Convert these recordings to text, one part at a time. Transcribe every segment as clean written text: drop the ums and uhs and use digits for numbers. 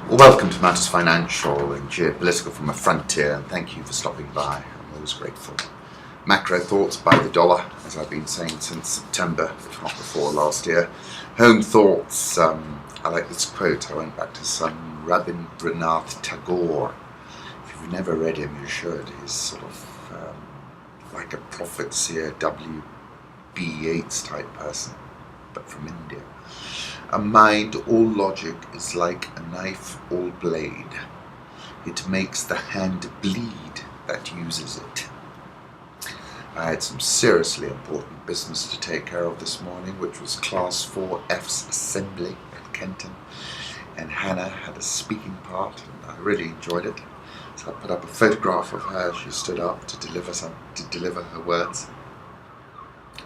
Well, welcome to Matters Financial and Geopolitical from a Frontier, and thank you for stopping by. I'm always grateful. Macro thoughts by the dollar, as I've been saying since September, if not before last year. Home thoughts, I like this quote. I went back to some Rabindranath Tagore. If you've never read him, you should. He's sort of like a prophet, seer, W.B. Yeats type person, but from India. A mind all logic is like a knife all blade. It makes the hand bleed that uses it. I had some seriously important business to take care of this morning, which was Class 4F's assembly at Kenton, and Hannah had a speaking part, and I really enjoyed it. So I put up a photograph of her as she stood up to deliver her words.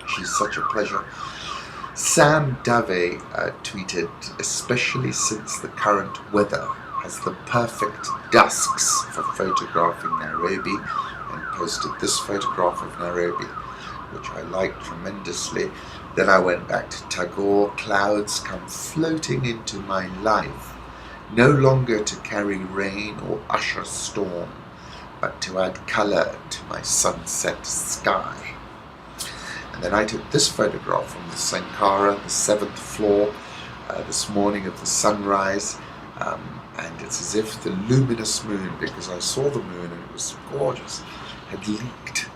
She's such a pleasure. Sam Dave tweeted, especially since the current weather has the perfect dusks for photographing Nairobi, and posted this photograph of Nairobi, which I liked tremendously. Then I went back to Tagore. Clouds come floating into my life, no longer to carry rain or usher storm, but to add colour to my sunset sky. And then I took this photograph from the Sankara, the 7th floor, this morning of the sunrise, and it's as if the luminous moon, because I saw the moon and it was gorgeous, had leaked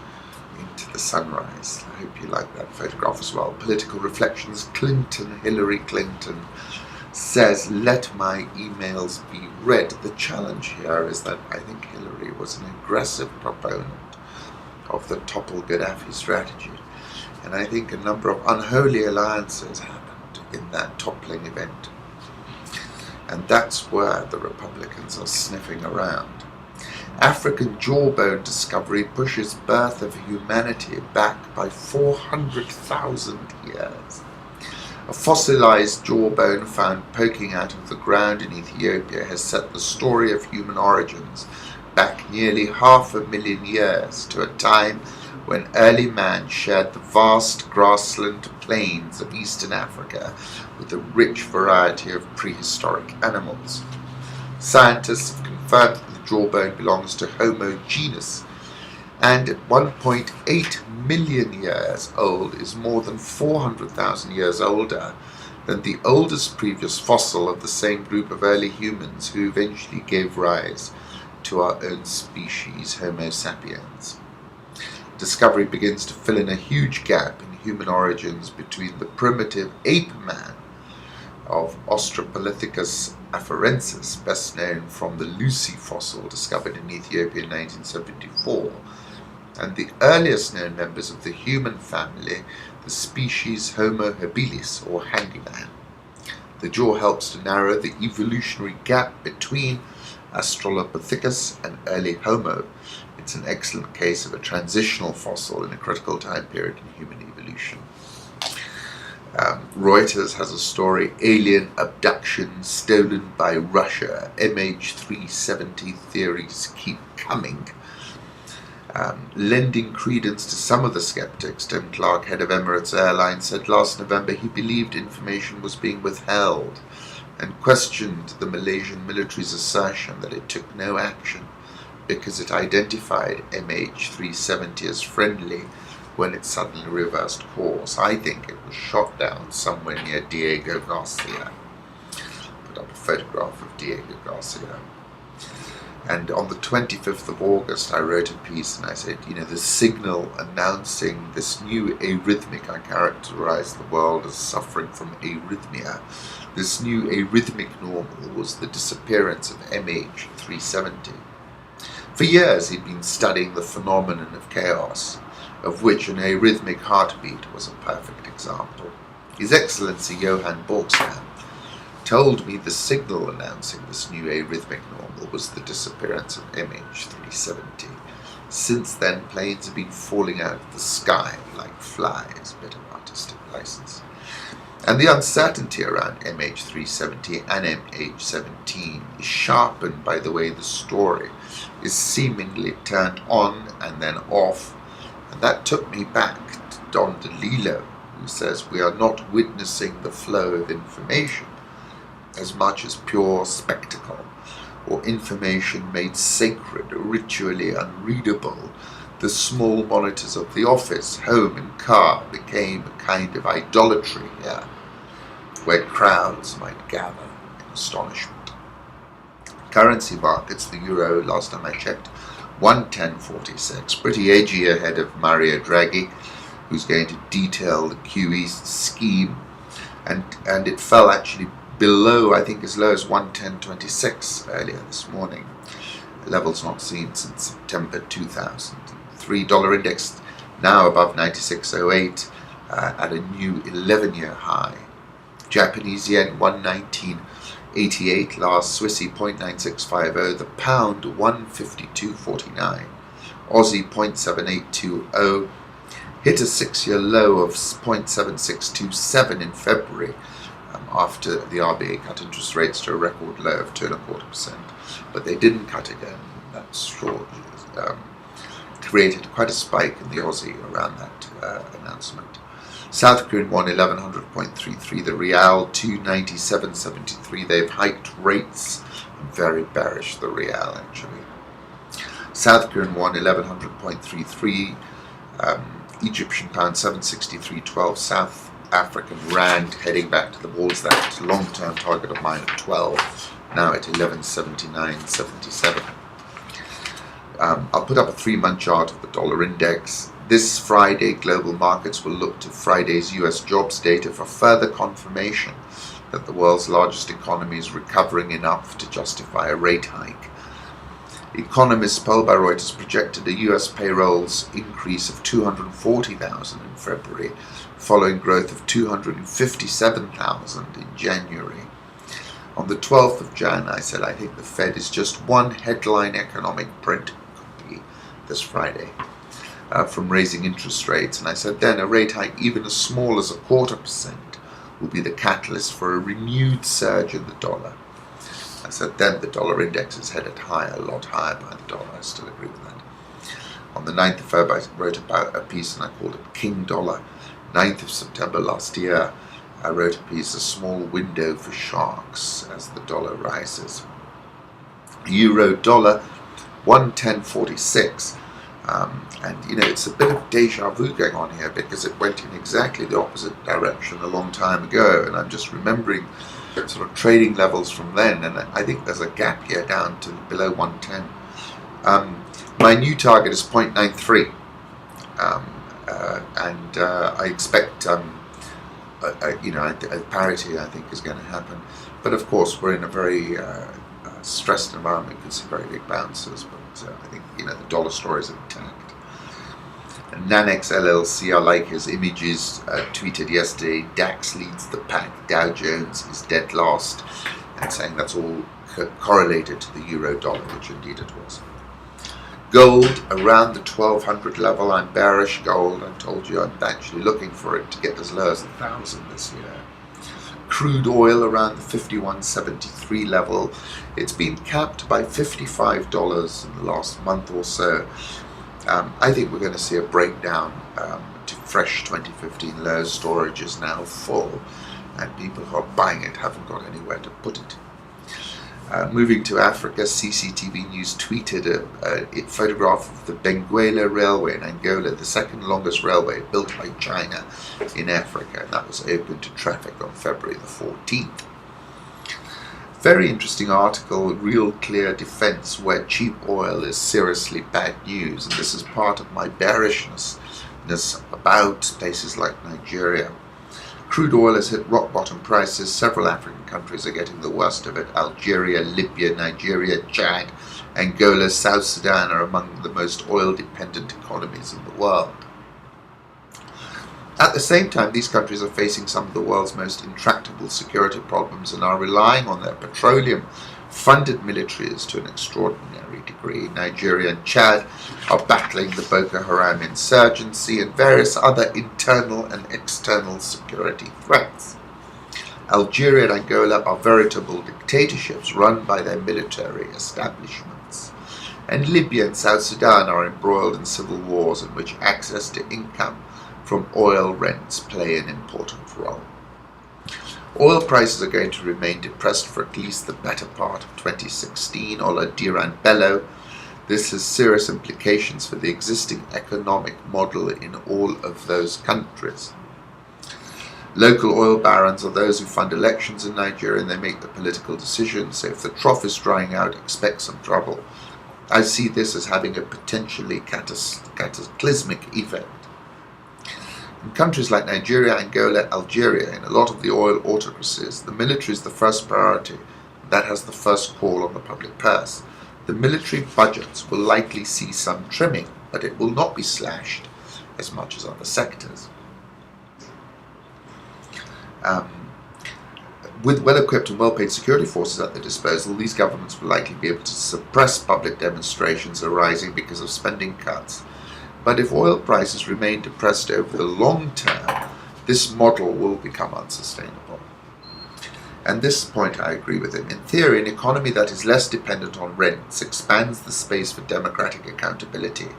into the sunrise. I hope you like that photograph as well. Political reflections. Hillary Clinton says, let my emails be read. The challenge here is that I think Hillary was an aggressive proponent of the topple Gaddafi strategy. And I think a number of unholy alliances happened in that toppling event. And that's where the Republicans are sniffing around. African jawbone discovery pushes birth of humanity back by 400,000 years. A fossilized jawbone found poking out of the ground in Ethiopia has set the story of human origins back nearly 500,000 years to a time when early man shared the vast grassland plains of eastern Africa with a rich variety of prehistoric animals. Scientists have confirmed that the jawbone belongs to Homo genus, and at 1.8 million years old is more than 400,000 years older than the oldest previous fossil of the same group of early humans who eventually gave rise to our own species, Homo sapiens. Discovery begins to fill in a huge gap in human origins between the primitive ape man of Australopithecus afarensis, best known from the Lucy fossil discovered in Ethiopia in 1974, and the earliest known members of the human family, the species Homo habilis, or handyman. The jaw helps to narrow the evolutionary gap between Australopithecus and early Homo. It's an excellent case of a transitional fossil in a critical time period in human evolution. Reuters has a story, alien abduction stolen by Russia. MH370 theories keep coming. Lending credence to some of the skeptics, Tim Clark, head of Emirates Airlines, said last November he believed information was being withheld and questioned the Malaysian military's assertion that it took no action because it identified MH370 as friendly when it suddenly reversed course. I think it was shot down somewhere near Diego Garcia. Put up a photograph of Diego Garcia. And on the 25th of August, I wrote a piece and I said, the signal announcing this new arrhythmic, I characterized the world as suffering from arrhythmia. This new arrhythmic normal was the disappearance of MH370. For years he'd been studying the phenomenon of chaos, of which an arrhythmic heartbeat was a perfect example. His Excellency Johann Borgstam told me the signal announcing this new arrhythmic normal was the disappearance of MH370. Since then, planes have been falling out of the sky like flies, bit of artistic license. And the uncertainty around MH370 and MH17 is sharpened by the way the story is seemingly turned on and then off. And that took me back to Don DeLillo, who says we are not witnessing the flow of information as much as pure spectacle. or information made sacred or ritually unreadable, the small monitors of the office, home and car became a kind of idolatry here, where crowds might gather in astonishment. Currency markets, the euro, last time I checked, 110.46, pretty edgy ahead of Mario Draghi, who's going to detail the QE scheme, and it fell actually below, I think as low as 110.26 earlier this morning, levels not seen since September 2003. Dollar index now above 96.08 at a new 11-year high. Japanese yen 119.88 last, Swissy 0.9650, the pound 152.49, Aussie 0.7820, hit a 6-year low of 0.7627 in February after the RBA cut interest rates to a record low of 2.25%, but they didn't cut again. That short created quite a spike in the Aussie around that announcement. South Korean won 1100.33, the Real 297.73. They've hiked rates. I'm very bearish the Real actually. South Korean won 1100.33, Egyptian pound 763.12, South African rand heading back towards that long-term target of mine at 12, now at 1179.77. I'll put up a 3-month chart of the dollar index. This Friday, global markets will look to Friday's US jobs data for further confirmation that the world's largest economy is recovering enough to justify a rate hike. Economists polled by Reuters projected a US payrolls increase of 240,000 in February, following growth of 257,000 in January. On the 12th of Jan, I said I think the Fed is just one headline economic print copy this Friday from raising interest rates, and I said then a rate hike even as small as 0.25% will be the catalyst for a renewed surge in the dollar. I said then the dollar index is headed higher, a lot higher by the dollar. I still agree with that. On the 9th of February, I wrote about a piece and I called it King Dollar. 9th of September last year, I wrote a piece, A Small Window for Sharks, as the dollar rises. Euro dollar 110.46. And you know, it's a bit of deja vu going on here because it went in exactly the opposite direction a long time ago, and I'm just remembering sort of trading levels from then, and I think there's a gap here down to below 110. My new target is 0.93, and I expect parity I think is going to happen, but of course we're in a very stressed environment. Could see very big bounces, but I think the dollar story is intact. Nanex LLC, I like his images, tweeted yesterday, DAX leads the pack, Dow Jones is dead last, and saying that's all correlated to the euro dollar, which indeed it was. Gold around the 1200 level, I'm bearish gold. I told you I'm actually looking for it to get as low as 1,000 this year. Crude oil around the 51.73 level. It's been capped by $55 in the last month or so. I think we're going to see a breakdown to fresh 2015 lows. Storage is now full, and people who are buying it haven't got anywhere to put it. Moving to Africa, CCTV News tweeted a photograph of the Benguela Railway in Angola, the second longest railway built by China in Africa, and that was open to traffic on February the 14th. Very interesting article, Real Clear Defense, where cheap oil is seriously bad news, and this is part of my bearishness about places like Nigeria. Crude oil has hit rock bottom prices. Several African countries are getting the worst of it. Algeria, Libya, Nigeria, Chad, Angola, South Sudan are among the most oil-dependent economies in the world. At the same time, these countries are facing some of the world's most intractable security problems and are relying on their petroleum-funded militaries to an extraordinary degree. Nigeria and Chad are battling the Boko Haram insurgency and various other internal and external security threats. Algeria and Angola are veritable dictatorships run by their military establishments. And Libya and South Sudan are embroiled in civil wars in which access to income from oil rents play an important role. Oil prices are going to remain depressed for at least the better part of 2016, or la Diran Bello. This has serious implications for the existing economic model in all of those countries. Local oil barons are those who fund elections in Nigeria, and they make the political decisions. So if the trough is drying out, expect some trouble. I see this as having a potentially cataclysmic effect. In countries like Nigeria, Angola, Algeria, in a lot of the oil autocracies, the military is the first priority. That has the first call on the public purse. The military budgets will likely see some trimming, but it will not be slashed as much as other sectors. With well-equipped and well-paid security forces at their disposal, these governments will likely be able to suppress public demonstrations arising because of spending cuts. But if oil prices remain depressed over the long term, this model will become unsustainable. And this point I agree with him. In theory, an economy that is less dependent on rents expands the space for democratic accountability.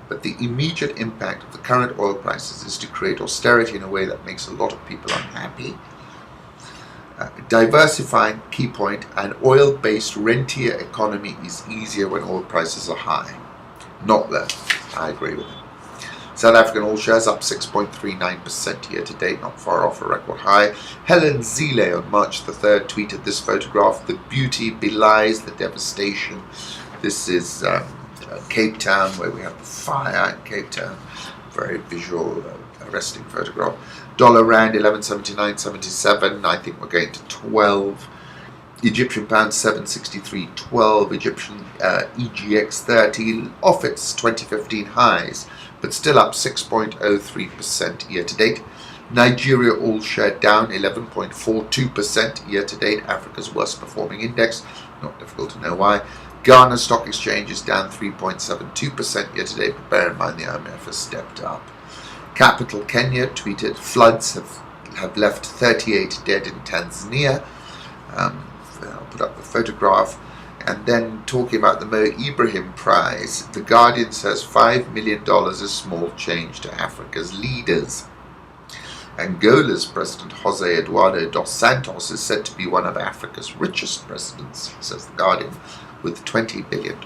But the immediate impact of the current oil prices is to create austerity in a way that makes a lot of people unhappy. Diversifying, key point, an oil-based rentier economy is easier when oil prices are high, not low. I agree with him. South African oil shares up 6.39% year to date, not far off a record high. Helen Zille on March the 3rd tweeted this photograph. The beauty belies the devastation. This is Cape Town, where we have the fire in Cape Town. Very visual, arresting photograph. Dollar rand 11.79.77. I think we're going to 12. Egyptian pound 7.63.12. Egyptian EGX 30 off its 2015 highs, but still up 6.03% year to date. Nigeria all share down 11.42% year to date. Africa's worst performing index. Not difficult to know why. Ghana Stock Exchange is down 3.72% year to date, but bear in mind the IMF has stepped up. Capital Kenya tweeted, floods have left 38 dead in Tanzania. I'll put up the photograph. And then talking about the Mo Ibrahim Prize, The Guardian says $5 million is small change to Africa's leaders. Angola's President Jose Eduardo dos Santos is said to be one of Africa's richest presidents, says The Guardian, with $20 billion.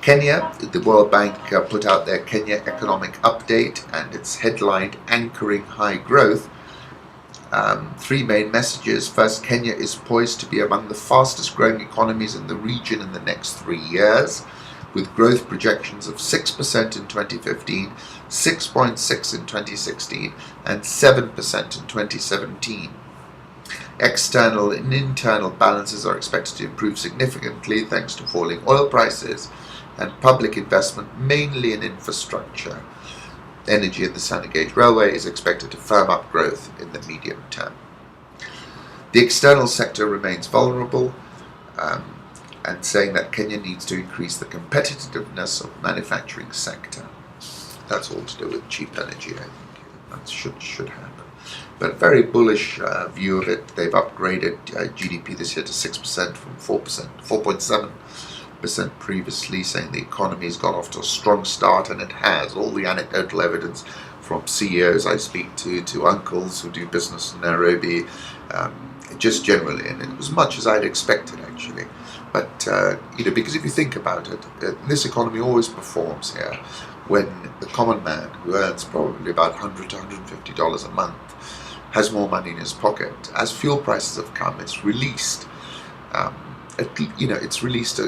Kenya, the World Bank put out their Kenya Economic Update, and it's headlined Anchoring High Growth. Three main messages. First, Kenya is poised to be among the fastest growing economies in the region in the next 3 years, with growth projections of 6% in 2015, 6.6% in 2016, and 7% in 2017. External and internal balances are expected to improve significantly thanks to falling oil prices and public investment, mainly in infrastructure. Energy in the Standard Gauge Railway is expected to firm up growth in the medium term. The external sector remains vulnerable, and saying that Kenya needs to increase the competitiveness of the manufacturing sector. That's all to do with cheap energy, I think. That should happen. But very bullish view of it. They've upgraded GDP this year to 6% from 4.7% previously, saying the economy has got off to a strong start, and it has. All the anecdotal evidence from CEOs I speak to uncles who do business in Nairobi, just generally, and it was much as I'd expected actually. But because if you think about it, this economy always performs here when the common man, who earns probably about $100 to $150 a month, has more money in his pocket. As fuel prices have come, it's released. It's released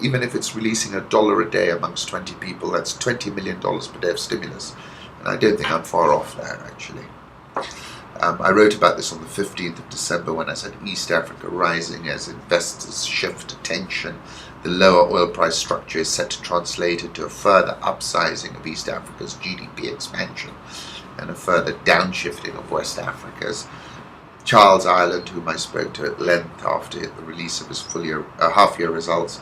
even if it's releasing $1 a day amongst 20 people, that's $20 million per day of stimulus. And I don't think I'm far off there, actually. I wrote about this on the 15th of December when I said East Africa rising as investors shift attention. The lower oil price structure is set to translate into a further upsizing of East Africa's GDP expansion and a further downshifting of West Africa's. Charles Ireland, whom I spoke to at length after the release of his half-year results,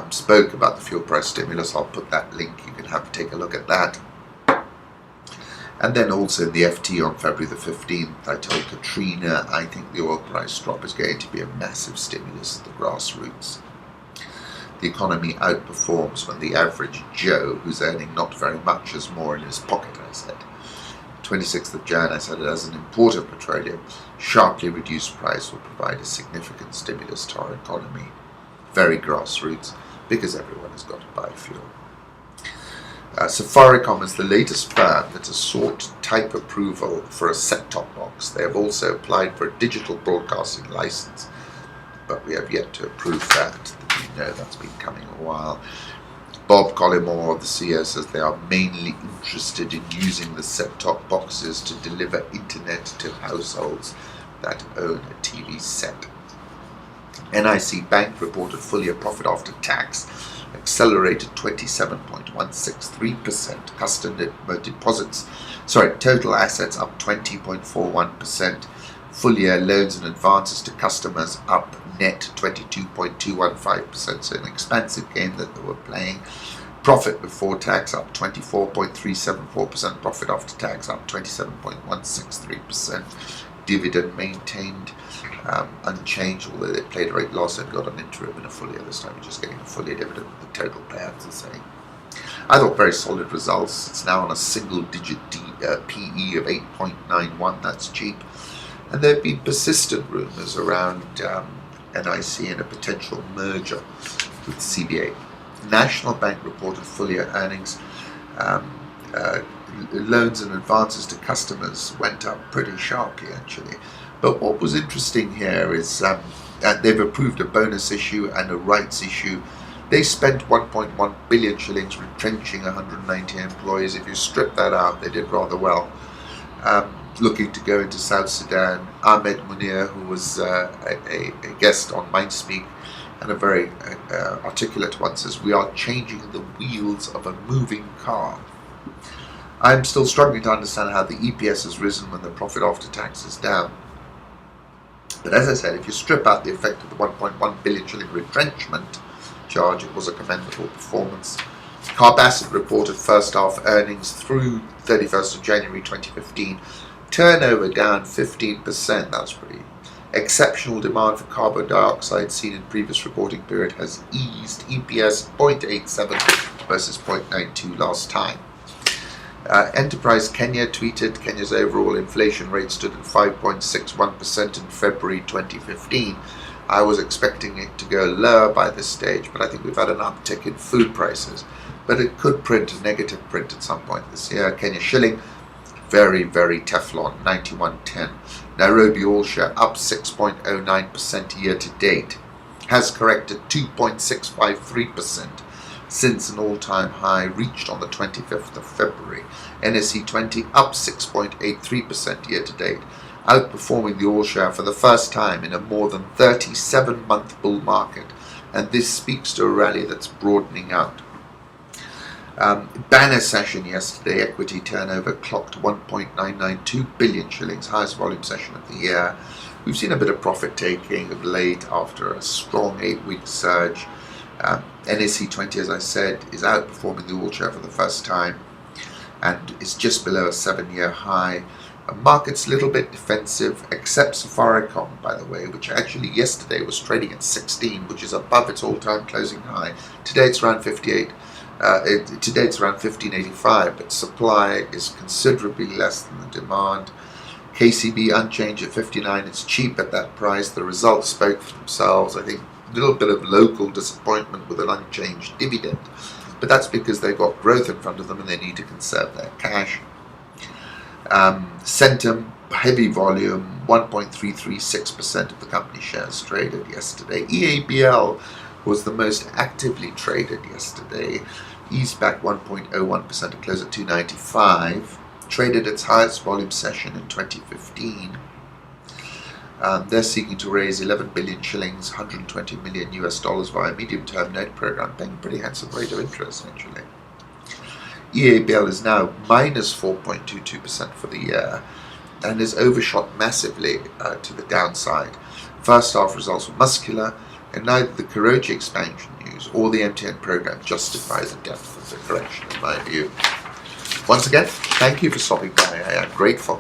spoke about the fuel price stimulus. I'll put that link. You can take a look at that. And then also in the FT on February the 15th, I told Katrina, I think the oil price drop is going to be a massive stimulus at the grassroots. The economy outperforms when the average Joe, who's earning not very much, has more in his pocket, I said. 26th of Jan, I said it as an importer of petroleum, sharply reduced price will provide a significant stimulus to our economy. Very grassroots, because everyone has got to buy fuel. Safaricom is the latest firm that has sought type approval for a set-top box. They have also applied for a digital broadcasting license, but we have yet to approve that. You know that's been coming a while. Bob Collymore, the CEO, says they are mainly interested in using the set-top boxes to deliver internet to households that own a TV set. NIC Bank reported full-year profit after tax accelerated 27.163%. Customer deposits, total assets up 20.41%. Full-year loans and advances to customers up net 22.215%. So an expansive game that they were playing. Profit before tax up 24.374%. Profit after tax up 27.163%. Dividend maintained unchanged, although they played a rate loss and got an interim and a full year. This time you're just getting a full year dividend. The total payouts the same. I thought very solid results. It's now on a single digit PE of 8.91. That's cheap. And there have been persistent rumours around NIC and a potential merger with CBA. National Bank reported full year earnings. Loans and advances to customers went up pretty sharply, actually. But what was interesting here is they've approved a bonus issue and a rights issue. They spent 1.1 billion shillings retrenching 190 employees. If you strip that out, they did rather well. Looking to go into South Sudan, Ahmed Munir, who was a guest on Mindspeak and a very articulate one, says, "We are changing the wheels of a moving car." I'm still struggling to understand how the EPS has risen when the profit after tax is down. But as I said, if you strip out the effect of the 1.1 billion shilling retrenchment charge, it was a commendable performance. Carbacid reported first half earnings through 31st of January 2015. Turnover down 15%. That's pretty. Exceptional demand for carbon dioxide seen in previous reporting period has eased. EPS 0.87 versus 0.92 last time. Enterprise Kenya tweeted Kenya's overall inflation rate stood at 5.61% in February 2015. I was expecting it to go lower by this stage, but I think we've had an uptick in food prices. But it could print a negative print at some point this year. Kenya shilling, very, very Teflon, 91.10. Nairobi all share up 6.09% year to date. Has corrected 2.653%. Since an all-time high reached on the 25th of February. NSE 20 up 6.83% year to date, outperforming the all-share for the first time in a more than 37-month bull market, and this speaks to a rally that's broadening out. Banner session yesterday, equity turnover clocked 1.992 billion shillings, highest volume session of the year. We've seen a bit of profit taking of late after a strong 8-week surge. NSE 20, as I said, is outperforming the all-share for the first time and is just below a 7-year high. The market's a little bit defensive, except Safaricom, by the way, which actually yesterday was trading at 16, which is above its all-time closing high. Today it's around 58. Today it's around 15.85, but supply is considerably less than the demand. KCB unchanged at 59. It's cheap at that price. The results spoke for themselves. I think a little bit of local disappointment with an unchanged dividend, but that's because they've got growth in front of them and they need to conserve their cash. Centum, heavy volume, 1.336% of the company shares traded yesterday. EABL was the most actively traded yesterday, eased back 1.01% to close at 295, traded its highest volume session in 2015. They're seeking to raise 11 billion shillings, $120 million US via medium-term note program, paying a pretty handsome rate of interest, actually. EABL is now minus 4.22% for the year and has overshot massively to the downside. First half results were muscular, and neither the Karachi expansion news or the MTN program justify the depth of the correction, in my view. Once again, thank you for stopping by. I am grateful.